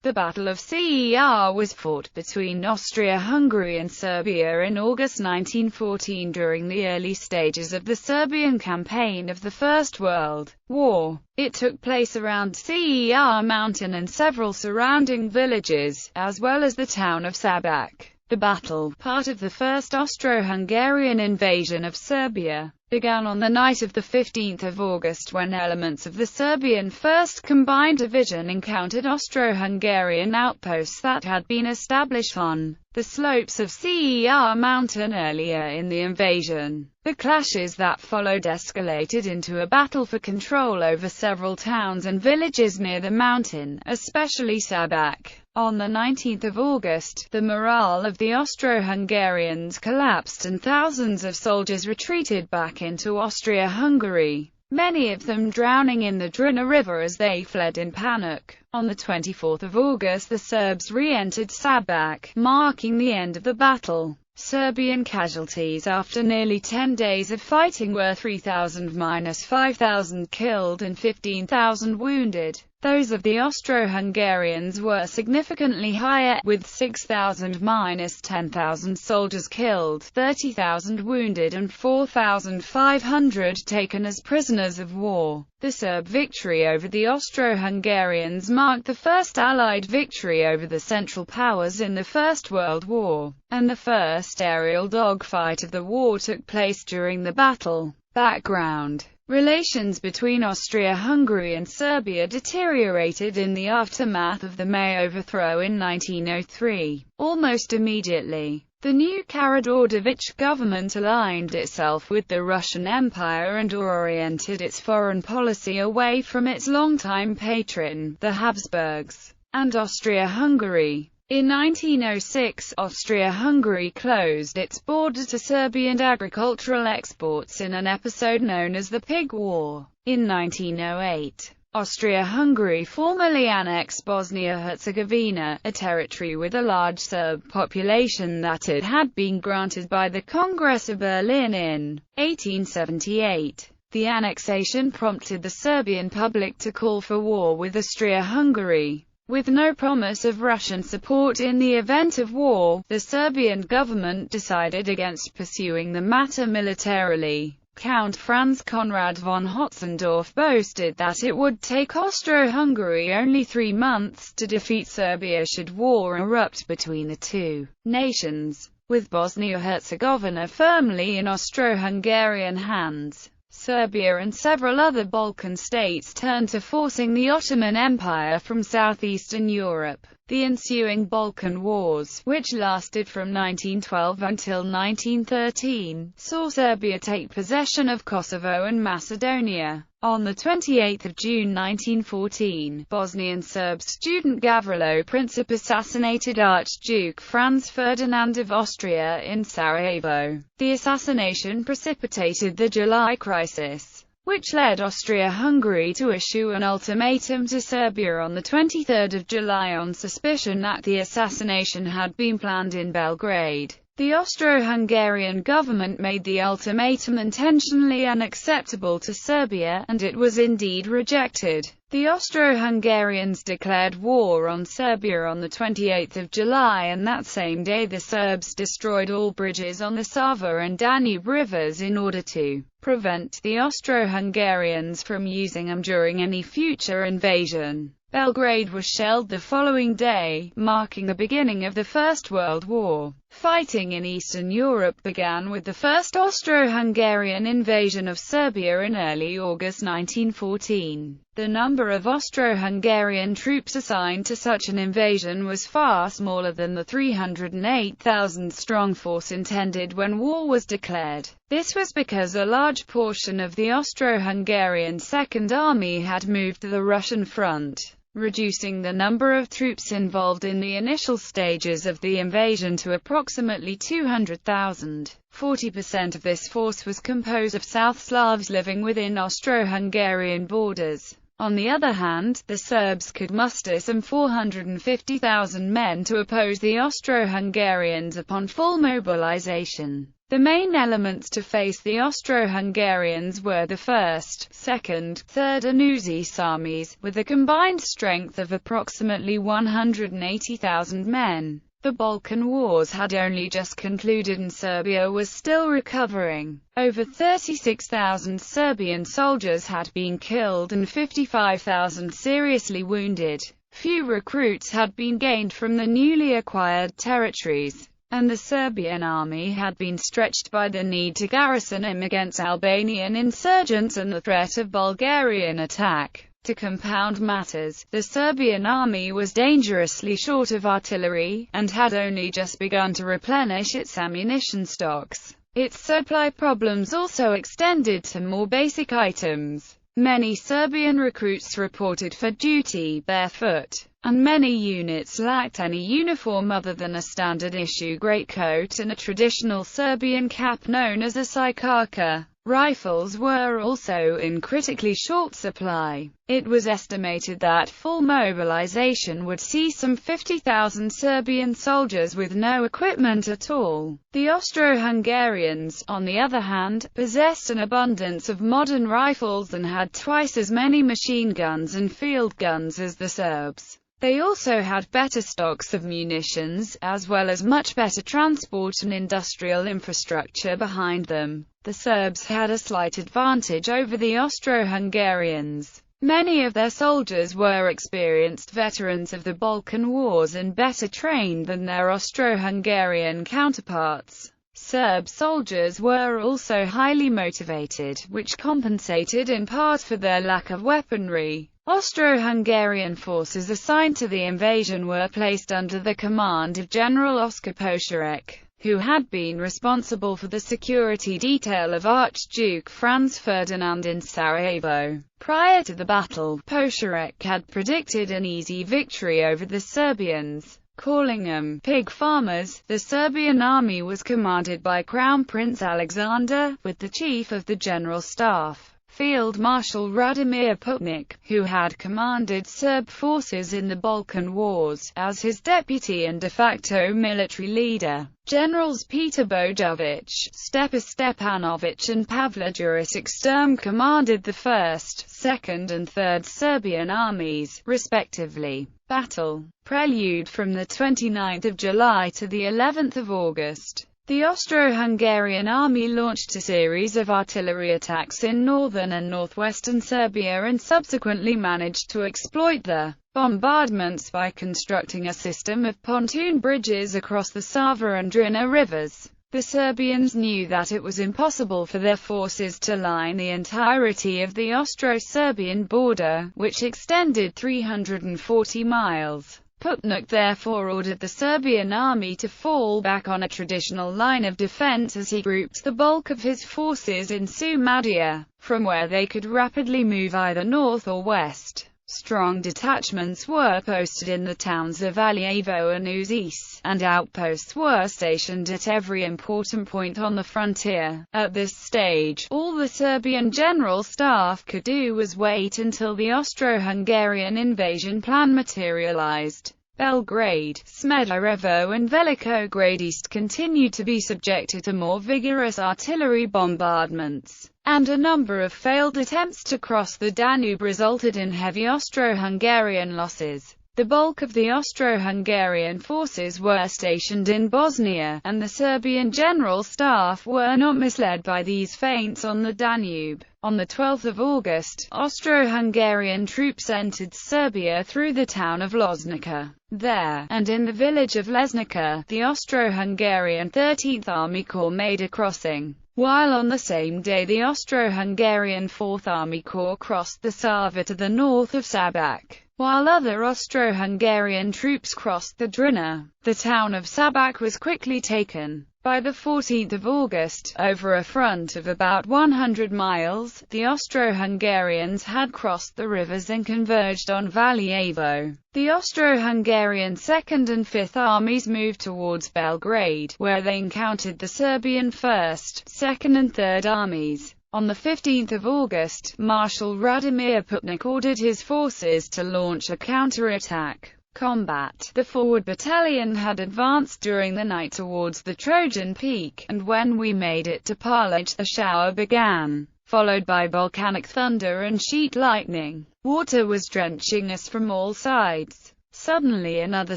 The Battle of Cer was fought between Austria-Hungary and Serbia in August 1914 during the early stages of the Serbian campaign of the First World War. It took place around Cer mountain and several surrounding villages, as well as the town of Šabac. The battle, part of the first Austro-Hungarian invasion of Serbia, began on the night of 15 August when elements of the Serbian 1st Combined Division encountered Austro-Hungarian outposts that had been established on the slopes of Cer mountain earlier in the invasion. The clashes that followed escalated into a battle for control over several towns and villages near the mountain, especially Šabac. On 19 August, the morale of the Austro-Hungarians collapsed and thousands of soldiers retreated back into Austria-Hungary, many of them drowning in the Drina River as they fled in panic. On 24 August the Serbs re-entered Šabac, marking the end of the battle. Serbian casualties after nearly 10 days of fighting were 3,000–5,000 killed and 15,000 wounded. Those of the Austro-Hungarians were significantly higher, with 6,000–10,000 soldiers killed, 30,000 wounded and 4,500 taken as prisoners of war. The Serb victory over the Austro-Hungarians marked the first Allied victory over the Central Powers in the First World War, and the first aerial dogfight of the war took place during the battle. Background: relations between Austria-Hungary and Serbia deteriorated in the aftermath of the May overthrow in 1903. Almost immediately, the new Karađorđević government aligned itself with the Russian Empire and oriented its foreign policy away from its longtime patron, the Habsburgs, and Austria-Hungary. In 1906, Austria-Hungary closed its border to Serbian agricultural exports in an episode known as the Pig War. In 1908, Austria-Hungary formally annexed Bosnia-Herzegovina, a territory with a large Serb population that it had been granted by the Congress of Berlin in 1878. The annexation prompted the Serbian public to call for war with Austria-Hungary. With no promise of Russian support in the event of war, the Serbian government decided against pursuing the matter militarily. Count Franz Conrad von Hotzendorf boasted that it would take Austro-Hungary only 3 months to defeat Serbia should war erupt between the two nations. With Bosnia-Herzegovina firmly in Austro-Hungarian hands, Serbia and several other Balkan states turned to forcing the Ottoman Empire from southeastern Europe. The ensuing Balkan Wars, which lasted from 1912 until 1913, saw Serbia take possession of Kosovo and Macedonia. On 28 June 1914, Bosnian Serb student Gavrilo Princip assassinated Archduke Franz Ferdinand of Austria in Sarajevo. The assassination precipitated the July Crisis, which led Austria-Hungary to issue an ultimatum to Serbia on 23 July on suspicion that the assassination had been planned in Belgrade. The Austro-Hungarian government made the ultimatum intentionally unacceptable to Serbia, and it was indeed rejected. The Austro-Hungarians declared war on Serbia on 28 July, and that same day the Serbs destroyed all bridges on the Sava and Danube rivers in order to prevent the Austro-Hungarians from using them during any future invasion. Belgrade was shelled the following day, marking the beginning of the First World War. Fighting in Eastern Europe began with the first Austro-Hungarian invasion of Serbia in early August 1914. The number of Austro-Hungarian troops assigned to such an invasion was far smaller than the 308,000-strong force intended when war was declared. This was because a large portion of the Austro-Hungarian Second Army had moved to the Russian front, reducing the number of troops involved in the initial stages of the invasion to approximately 200,000. 40% of this force was composed of South Slavs living within Austro-Hungarian borders. On the other hand, the Serbs could muster some 450,000 men to oppose the Austro-Hungarians upon full mobilization. The main elements to face the Austro-Hungarians were the 1st, 2nd, 3rd and Ústí armies, with a combined strength of approximately 180,000 men. The Balkan Wars had only just concluded and Serbia was still recovering. Over 36,000 Serbian soldiers had been killed and 55,000 seriously wounded. Few recruits had been gained from the newly acquired territories, and the Serbian army had been stretched by the need to garrison him against Albanian insurgents and the threat of Bulgarian attack. To compound matters, the Serbian army was dangerously short of artillery, and had only just begun to replenish its ammunition stocks. Its supply problems also extended to more basic items. Many Serbian recruits reported for duty barefoot, and many units lacked any uniform other than a standard-issue greatcoat and a traditional Serbian cap known as a circa. Rifles were also in critically short supply. It was estimated that full mobilization would see some 50,000 Serbian soldiers with no equipment at all. The Austro-Hungarians, on the other hand, possessed an abundance of modern rifles and had twice as many machine guns and field guns as the Serbs. They also had better stocks of munitions, as well as much better transport and industrial infrastructure behind them. The Serbs had a slight advantage over the Austro-Hungarians. Many of their soldiers were experienced veterans of the Balkan Wars and better trained than their Austro-Hungarian counterparts. Serb soldiers were also highly motivated, which compensated in part for their lack of weaponry. Austro-Hungarian forces assigned to the invasion were placed under the command of General Oskar Pošarek, who had been responsible for the security detail of Archduke Franz Ferdinand in Sarajevo. Prior to the battle, Pošarek had predicted an easy victory over the Serbians, calling them pig farmers. The Serbian army was commanded by Crown Prince Alexander, with the chief of the general staff, Field Marshal Radimir Putnik, who had commanded Serb forces in the Balkan Wars, as his deputy and de facto military leader. Generals Peter Bojovic, Stepa Stepanovic and Pavle Jurisic Sturm commanded the 1st, 2nd and 3rd Serbian armies, respectively. Battle. Prelude. From the 29th of July to the 11th of August. The Austro-Hungarian army launched a series of artillery attacks in northern and northwestern Serbia and subsequently managed to exploit the bombardments by constructing a system of pontoon bridges across the Sava and Drina rivers. The Serbians knew that it was impossible for their forces to line the entirety of the Austro-Serbian border, which extended 340 miles. Putnik therefore ordered the Serbian army to fall back on a traditional line of defense as he grouped the bulk of his forces in Šumadija, from where they could rapidly move either north or west. Strong detachments were posted in the towns of Valjevo and Ústí, and outposts were stationed at every important point on the frontier. At this stage, all the Serbian General Staff could do was wait until the Austro-Hungarian invasion plan materialized. Belgrade, Smederevo and Veliko Gradište continued to be subjected to more vigorous artillery bombardments, and a number of failed attempts to cross the Danube resulted in heavy Austro-Hungarian losses. The bulk of the Austro-Hungarian forces were stationed in Bosnia, and the Serbian General Staff were not misled by these feints on the Danube. On the 12th of August, Austro-Hungarian troops entered Serbia through the town of Loznica. There, and in the village of Lesnica, the Austro-Hungarian 13th Army Corps made a crossing, while on the same day the Austro-Hungarian 4th Army Corps crossed the Sava to the north of Šabac, while other Austro-Hungarian troops crossed the Drina. The town of Šabac was quickly taken. By the 14th of August, over a front of about 100 miles, the Austro-Hungarians had crossed the rivers and converged on Valjevo. The Austro-Hungarian 2nd and 5th armies moved towards Belgrade, where they encountered the Serbian 1st, 2nd and 3rd armies. On the 15th of August, Marshal Radimir Putnik ordered his forces to launch a counterattack. combat. The forward battalion had advanced during the night towards the Trojan Peak, and when we made it to Parlic the shower began, followed by volcanic thunder and sheet lightning. Water was drenching us from all sides. Suddenly another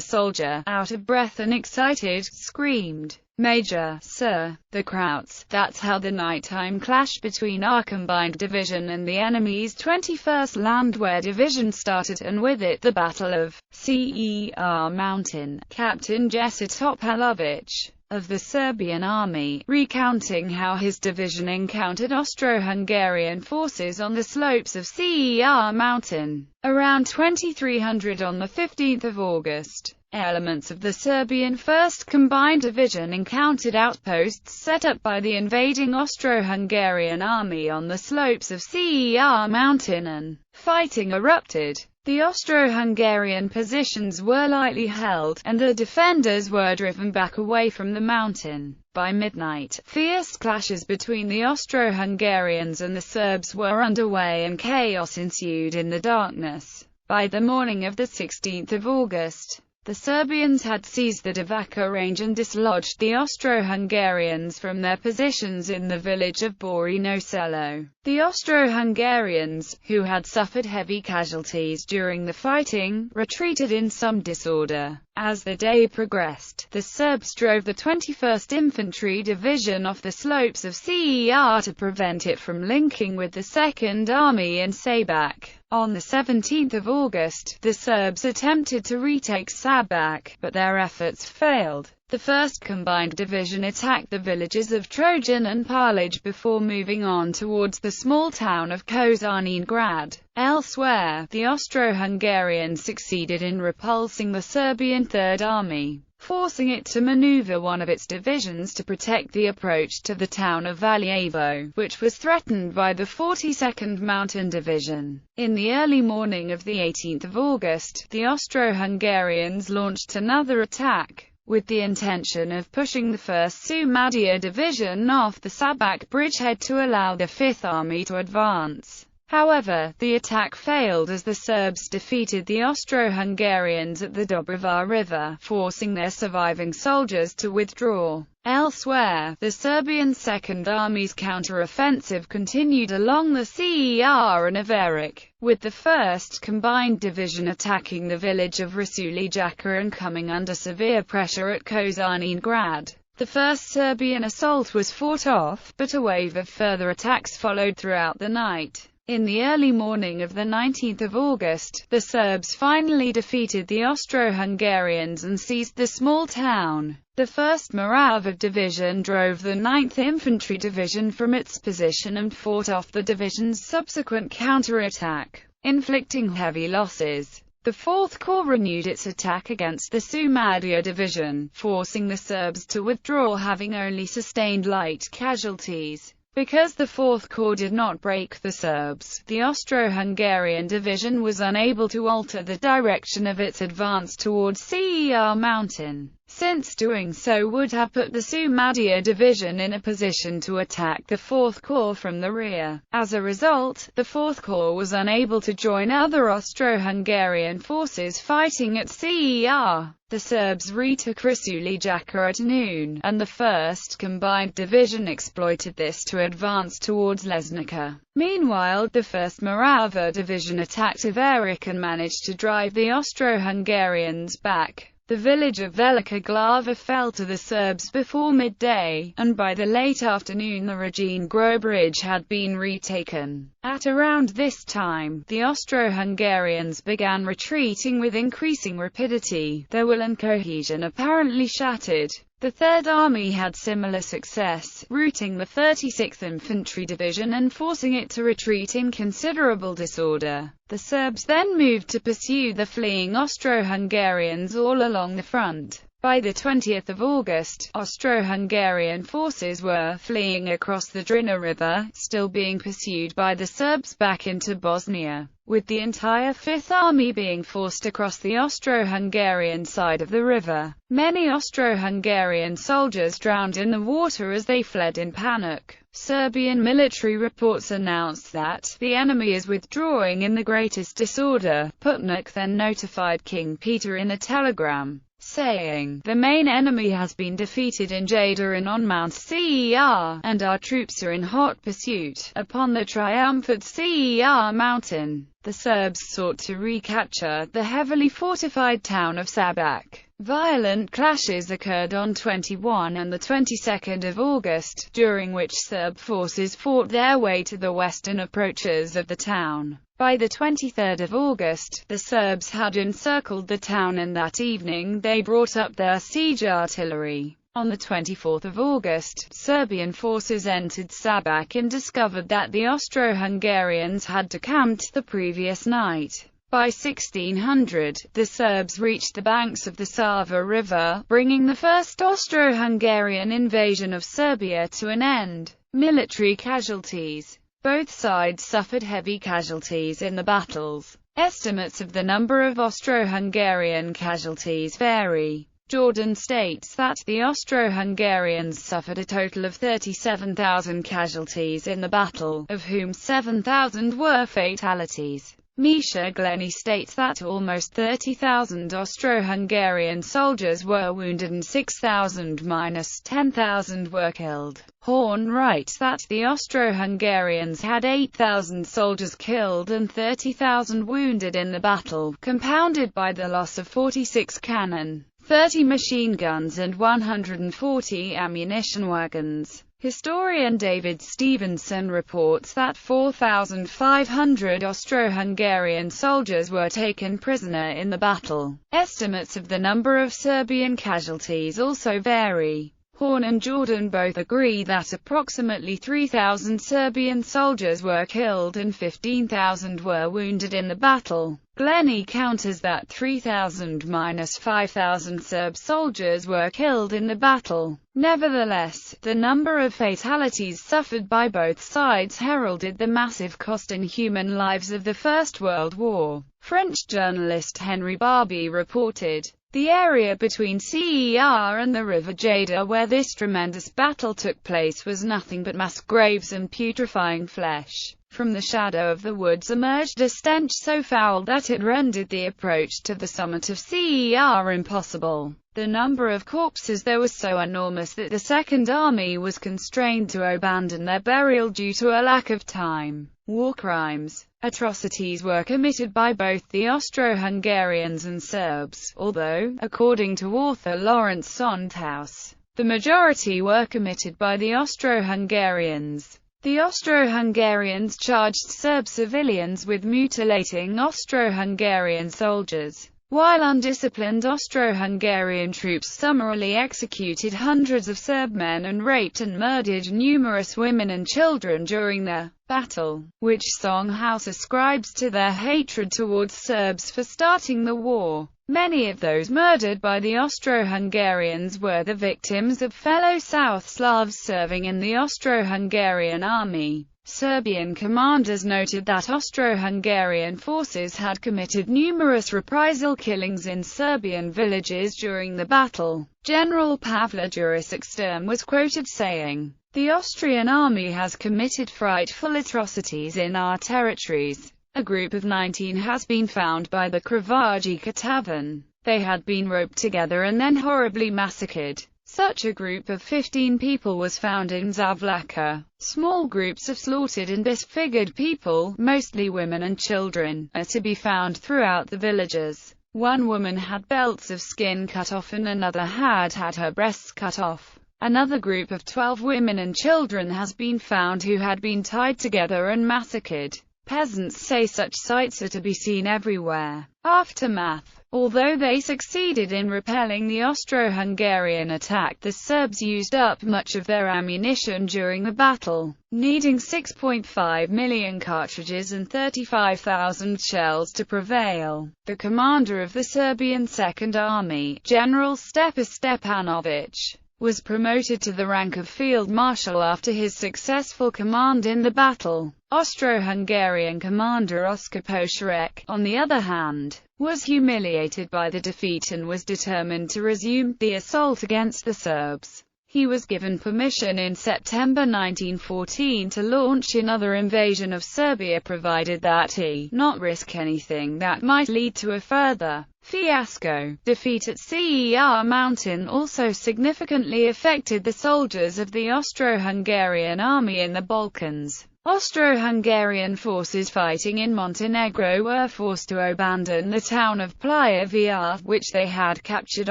soldier, out of breath and excited, screamed, "Major, sir, the Krauts." That's how the nighttime clash between our combined division and the enemy's 21st Landwehr Division started, and with it the Battle of Cer Mountain. Captain Jesse Topalovic, of the Serbian army, recounting how his division encountered Austro-Hungarian forces on the slopes of Cer Mountain, around 2300 on the 15th of August. Elements of the Serbian 1st Combined Division encountered outposts set up by the invading Austro-Hungarian army on the slopes of Cer Mountain, and fighting erupted. The Austro-Hungarian positions were lightly held, and the defenders were driven back away from the mountain. By midnight, fierce clashes between the Austro-Hungarians and the Serbs were underway, and chaos ensued in the darkness. By the morning of the 16th of August, the Serbians had seized the Divača range and dislodged the Austro-Hungarians from their positions in the village of Borino Selo. The Austro-Hungarians, who had suffered heavy casualties during the fighting, retreated in some disorder. As the day progressed, the Serbs drove the 21st Infantry Division off the slopes of Cer to prevent it from linking with the Second Army in Sabac. On the 17th of August, the Serbs attempted to retake Sabac, but their efforts failed. The 1st Combined Division attacked the villages of Trojan and Parlic before moving on towards the small town of Kozarningrad. Elsewhere, the Austro-Hungarians succeeded in repulsing the Serbian Third Army, forcing it to maneuver one of its divisions to protect the approach to the town of Valjevo, which was threatened by the 42nd Mountain Division. In the early morning of the 18th of August, the Austro-Hungarians launched another attack, with the intention of pushing the 1st Sumadia Division off the Sabac bridgehead to allow the 5th Army to advance. However, the attack failed as the Serbs defeated the Austro-Hungarians at the Dobrava River, forcing their surviving soldiers to withdraw. Elsewhere, the Serbian Second Army's counter-offensive continued along the Cer and Iveric, with the 1st Combined Division attacking the village of Rasulijaca and coming under severe pressure at Kozarningrad. The first Serbian assault was fought off, but a wave of further attacks followed throughout the night. In the early morning of the 19th of August, the Serbs finally defeated the Austro-Hungarians and seized the small town. The 1st Morava Division drove the 9th Infantry Division from its position and fought off the division's subsequent counterattack, inflicting heavy losses. The 4th Corps renewed its attack against the Sumadia Division, forcing the Serbs to withdraw, having only sustained light casualties. Because the 4th Corps did not break the Serbs, the Austro-Hungarian division was unable to alter the direction of its advance towards Cer Mountain, since doing so would have put the Sumadia division in a position to attack the 4th Corps from the rear. As a result, the 4th Corps was unable to join other Austro-Hungarian forces fighting at Cer. The Serbs retook Rasulijaca at noon, and the 1st Combined Division exploited this to advance towards Lesnica. Meanwhile, the 1st Morava Division attacked Iveric and managed to drive the Austro-Hungarians back. The village of Velika Glava fell to the Serbs before midday, and by the late afternoon the Regine Gro Bridge had been retaken. At around this time, the Austro-Hungarians began retreating with increasing rapidity, their will and cohesion apparently shattered. The Third Army had similar success, routing the 36th Infantry Division and forcing it to retreat in considerable disorder. The Serbs then moved to pursue the fleeing Austro-Hungarians all along the front. By the 20th of August, Austro-Hungarian forces were fleeing across the Drina River, still being pursued by the Serbs back into Bosnia. with the entire Fifth Army being forced across the Austro-Hungarian side of the river. Many Austro-Hungarian soldiers drowned in the water as they fled in panic. Serbian military reports announced that the enemy is withdrawing in the greatest disorder. Putnik then notified King Peter in a telegram, saying, "The main enemy has been defeated in Jada and on Mount Cer, and our troops are in hot pursuit upon the triumphant Cer mountain." The Serbs sought to recapture the heavily fortified town of Šabac. Violent clashes occurred on 21 and the 22nd of August, during which Serb forces fought their way to the western approaches of the town. By the 23rd of August, the Serbs had encircled the town, and that evening they brought up their siege artillery. On the 24th of August, Serbian forces entered Šabac and discovered that the Austro-Hungarians had decamped the previous night. By 1600, the Serbs reached the banks of the Sava River, bringing the first Austro-Hungarian invasion of Serbia to an end. Military casualties. Both sides suffered heavy casualties in the battles. Estimates of the number of Austro-Hungarian casualties vary. Jordan states that the Austro-Hungarians suffered a total of 37,000 casualties in the battle, of whom 7,000 were fatalities. Misha Glenny states that almost 30,000 Austro-Hungarian soldiers were wounded and 6,000–10,000 were killed. Horn writes that the Austro-Hungarians had 8,000 soldiers killed and 30,000 wounded in the battle, compounded by the loss of 46 cannon, 30 machine guns and 140 ammunition wagons. Historian David Stevenson reports that 4,500 Austro-Hungarian soldiers were taken prisoner in the battle. Estimates of the number of Serbian casualties also vary. Horn and Jordan both agree that approximately 3,000 Serbian soldiers were killed and 15,000 were wounded in the battle. Glenny counters that 3,000–5,000 Serb soldiers were killed in the battle. Nevertheless, the number of fatalities suffered by both sides heralded the massive cost in human lives of the First World War. French journalist Henry Barbie reported, "The area between Cer and the River Jada where this tremendous battle took place was nothing but mass graves and putrefying flesh. From the shadow of the woods emerged a stench so foul that it rendered the approach to the summit of Cer impossible. The number of corpses there was so enormous that the Second Army was constrained to abandon their burial due to a lack of time." War crimes. Atrocities were committed by both the Austro-Hungarians and Serbs, although, according to author Lawrence Sondhaus, the majority were committed by the Austro-Hungarians. The Austro-Hungarians charged Serb civilians with mutilating Austro-Hungarian soldiers, while undisciplined Austro-Hungarian troops summarily executed hundreds of Serb men and raped and murdered numerous women and children during the battle, which Sondhaus ascribes to their hatred towards Serbs for starting the war. Many of those murdered by the Austro-Hungarians were the victims of fellow South Slavs serving in the Austro-Hungarian army. Serbian commanders noted that Austro-Hungarian forces had committed numerous reprisal killings in Serbian villages during the battle. General Pavle Đurić was quoted saying, "The Austrian army has committed frightful atrocities in our territories. A group of 19 has been found by the Kravajica tavern. They had been roped together and then horribly massacred. Such a group of 15 people was found in Zavlaka. Small groups of slaughtered and disfigured people, mostly women and children, are to be found throughout the villages. One woman had belts of skin cut off and another had her breasts cut off. Another group of 12 women and children has been found who had been tied together and massacred." Peasants say such sights are to be seen everywhere. Aftermath. Although they succeeded in repelling the Austro-Hungarian attack, the Serbs used up much of their ammunition during the battle, needing 6.5 million cartridges and 35,000 shells to prevail. The commander of the Serbian Second Army, General Stepa Stepanović, was promoted to the rank of Field Marshal after his successful command in the battle. Austro-Hungarian commander Oskar Poscharek, on the other hand, was humiliated by the defeat and was determined to resume the assault against the Serbs. He was given permission in September 1914 to launch another invasion of Serbia provided that he not risk anything that might lead to a further fiasco. Defeat at Cer Mountain also significantly affected the soldiers of the Austro-Hungarian army in the Balkans. Austro-Hungarian forces fighting in Montenegro were forced to abandon the town of Playa VIAF, which they had captured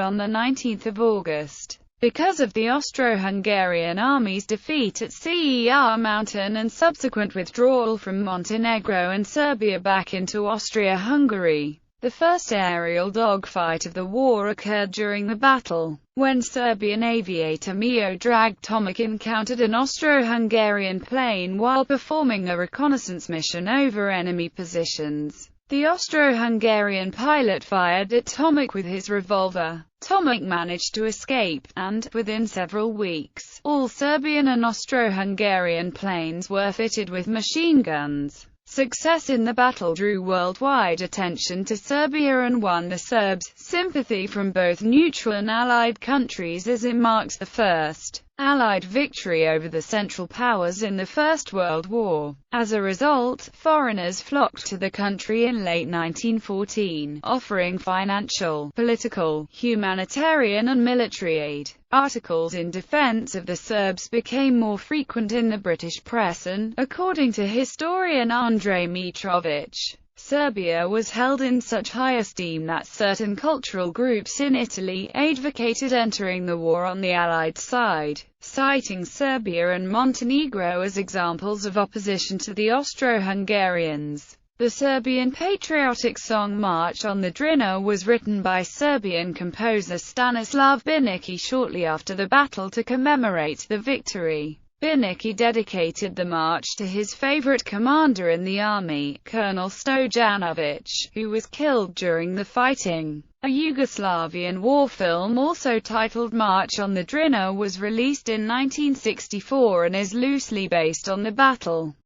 on 19 August. Because of the Austro-Hungarian army's defeat at Cer Mountain and subsequent withdrawal from Montenegro and Serbia back into Austria-Hungary, the first aerial dogfight of the war occurred during the battle, when Serbian aviator Miodrag Tomic encountered an Austro-Hungarian plane while performing a reconnaissance mission over enemy positions. The Austro-Hungarian pilot fired at Tomic with his revolver. Tomic managed to escape, and, within several weeks, all Serbian and Austro-Hungarian planes were fitted with machine guns. Success in the battle drew worldwide attention to Serbia and won the Serbs' sympathy from both neutral and Allied countries as it marks the first Allied victory over the Central Powers in the First World War. As a result, foreigners flocked to the country in late 1914, offering financial, political, humanitarian and military aid. Articles in defense of the Serbs became more frequent in the British press and, according to historian Andrei Mitrovic, Serbia was held in such high esteem that certain cultural groups in Italy advocated entering the war on the Allied side, citing Serbia and Montenegro as examples of opposition to the Austro-Hungarians. The Serbian patriotic song March on the Drina was written by Serbian composer Stanislav Binicki shortly after the battle to commemorate the victory. Binicki dedicated the march to his favorite commander in the army, Colonel Stojanovic, who was killed during the fighting. A Yugoslavian war film also titled March on the Drina was released in 1964 and is loosely based on the battle.